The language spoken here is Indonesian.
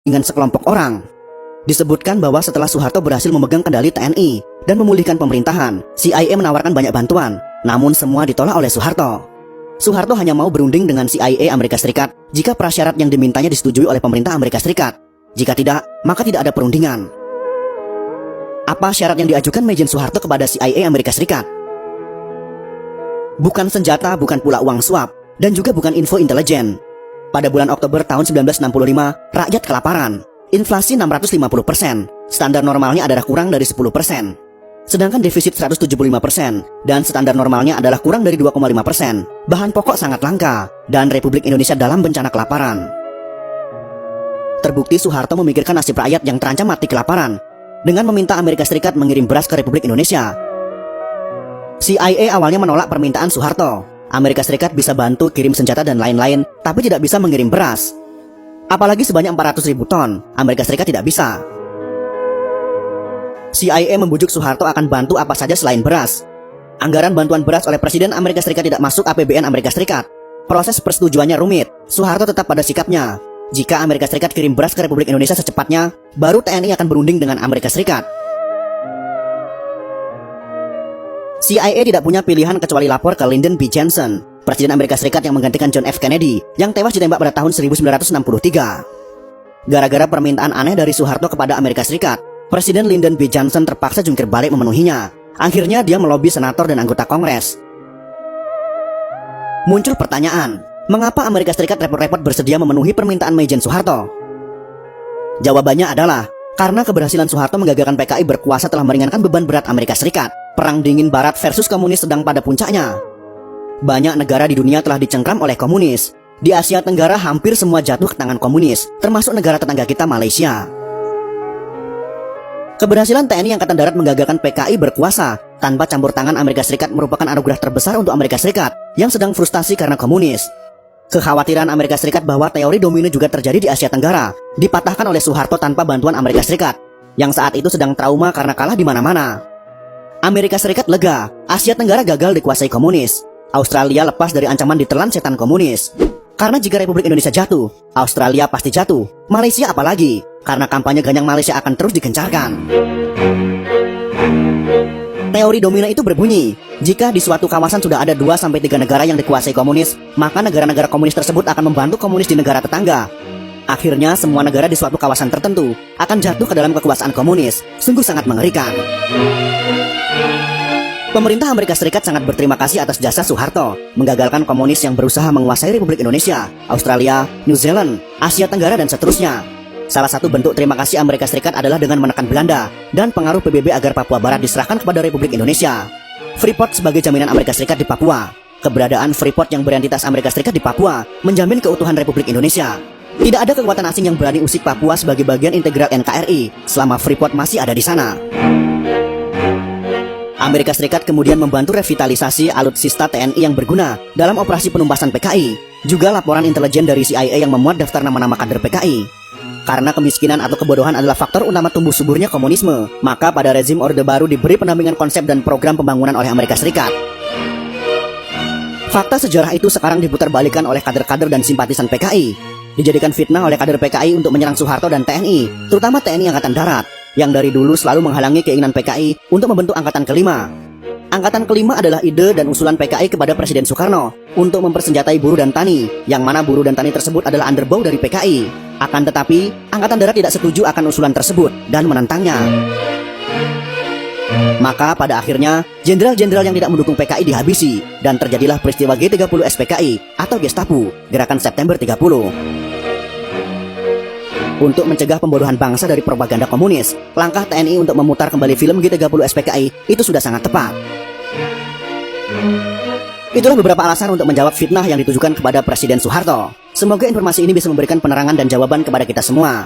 dengan sekelompok orang. Disebutkan bahwa setelah Soeharto berhasil memegang kendali TNI dan memulihkan pemerintahan, CIA menawarkan banyak bantuan, namun semua ditolak oleh Soeharto. Soeharto hanya mau berunding dengan CIA Amerika Serikat jika prasyarat yang dimintanya disetujui oleh pemerintah Amerika Serikat. Jika tidak, maka tidak ada perundingan. Apa syarat yang diajukan Majen Soeharto kepada CIA Amerika Serikat? Bukan senjata, bukan pula uang suap, dan juga bukan info intelijen. Pada bulan Oktober tahun 1965, rakyat kelaparan. Inflasi 650%, standar normalnya adalah kurang dari 10%. Sedangkan defisit 175%, dan standar normalnya adalah kurang dari 2,5%. Bahan pokok sangat langka, dan Republik Indonesia dalam bencana kelaparan. Terbukti Soeharto memikirkan nasib rakyat yang terancam mati kelaparan, dengan meminta Amerika Serikat mengirim beras ke Republik Indonesia. CIA awalnya menolak permintaan Soeharto. Amerika Serikat bisa bantu kirim senjata dan lain-lain, tapi tidak bisa mengirim beras. Apalagi sebanyak 400.000 ton, Amerika Serikat tidak bisa. CIA membujuk Soeharto akan bantu apa saja selain beras. Anggaran bantuan beras oleh Presiden Amerika Serikat tidak masuk APBN Amerika Serikat. Proses persetujuannya rumit. Soeharto tetap pada sikapnya. Jika Amerika Serikat kirim beras ke Republik Indonesia secepatnya, baru TNI akan berunding dengan Amerika Serikat. CIA tidak punya pilihan kecuali lapor ke Lyndon B. Johnson, Presiden Amerika Serikat yang menggantikan John F. Kennedy, yang tewas ditembak pada tahun 1963. Gara-gara permintaan aneh dari Soeharto kepada Amerika Serikat, Presiden Lyndon B. Johnson terpaksa jungkir balik memenuhinya. Akhirnya dia melobi senator dan anggota Kongres. Muncul pertanyaan, mengapa Amerika Serikat repot-repot bersedia memenuhi permintaan Majen Soeharto? Jawabannya adalah, karena keberhasilan Soeharto menggagalkan PKI berkuasa telah meringankan beban berat Amerika Serikat. Perang dingin Barat versus komunis sedang pada puncaknya. Banyak negara di dunia telah dicengkram oleh komunis. Di Asia Tenggara hampir semua jatuh ke tangan komunis, termasuk negara tetangga kita Malaysia. Keberhasilan TNI Angkatan Darat menggagalkan PKI berkuasa tanpa campur tangan Amerika Serikat merupakan anugerah terbesar untuk Amerika Serikat yang sedang frustasi karena komunis. Kekhawatiran Amerika Serikat bahwa teori domino juga terjadi di Asia Tenggara dipatahkan oleh Soeharto tanpa bantuan Amerika Serikat, yang saat itu sedang trauma karena kalah di mana-mana. Amerika Serikat lega, Asia Tenggara gagal dikuasai komunis. Australia lepas dari ancaman ditelan setan komunis. Karena jika Republik Indonesia jatuh, Australia pasti jatuh. Malaysia apalagi, karena kampanye ganyang Malaysia akan terus digencarkan. Teori domino itu berbunyi, jika di suatu kawasan sudah ada 2-3 negara yang dikuasai komunis, maka negara-negara komunis tersebut akan membantu komunis di negara tetangga. Akhirnya semua negara di suatu kawasan tertentu akan jatuh ke dalam kekuasaan komunis. Sungguh sangat mengerikan. Pemerintah Amerika Serikat sangat berterima kasih atas jasa Soeharto menggagalkan komunis yang berusaha menguasai Republik Indonesia, Australia, New Zealand, Asia Tenggara, dan seterusnya. Salah satu bentuk terima kasih Amerika Serikat adalah dengan menekan Belanda dan pengaruh PBB agar Papua Barat diserahkan kepada Republik Indonesia. Freeport sebagai jaminan Amerika Serikat di Papua. Keberadaan Freeport yang berentitas Amerika Serikat di Papua menjamin keutuhan Republik Indonesia. Tidak ada kekuatan asing yang berani usik Papua sebagai bagian integral NKRI selama Freeport masih ada di sana. Amerika Serikat kemudian membantu revitalisasi alutsista TNI yang berguna dalam operasi penumpasan PKI. Juga laporan intelijen dari CIA yang memuat daftar nama-nama kader PKI. Karena kemiskinan atau kebodohan adalah faktor utama tumbuh suburnya komunisme, maka pada rezim Orde Baru diberi pendampingan konsep dan program pembangunan oleh Amerika Serikat. Fakta sejarah itu sekarang diputarbalikkan oleh kader-kader dan simpatisan PKI. Dijadikan fitnah oleh kader PKI untuk menyerang Soeharto dan TNI, terutama TNI Angkatan Darat, yang dari dulu selalu menghalangi keinginan PKI untuk membentuk Angkatan Kelima. Angkatan Kelima adalah ide dan usulan PKI kepada Presiden Soekarno untuk mempersenjatai buruh dan tani, yang mana buruh dan tani tersebut adalah underbow dari PKI. Akan tetapi, Angkatan Darat tidak setuju akan usulan tersebut dan menentangnya. Maka pada akhirnya, jenderal-jenderal yang tidak mendukung PKI dihabisi, dan terjadilah peristiwa G30 SPKI atau Gestapo, Gerakan September 30. Untuk mencegah pembodohan bangsa dari propaganda komunis, langkah TNI untuk memutar kembali film G30 SPKI itu sudah sangat tepat. Itulah beberapa alasan untuk menjawab fitnah yang ditujukan kepada Presiden Soeharto. Semoga informasi ini bisa memberikan penerangan dan jawaban kepada kita semua.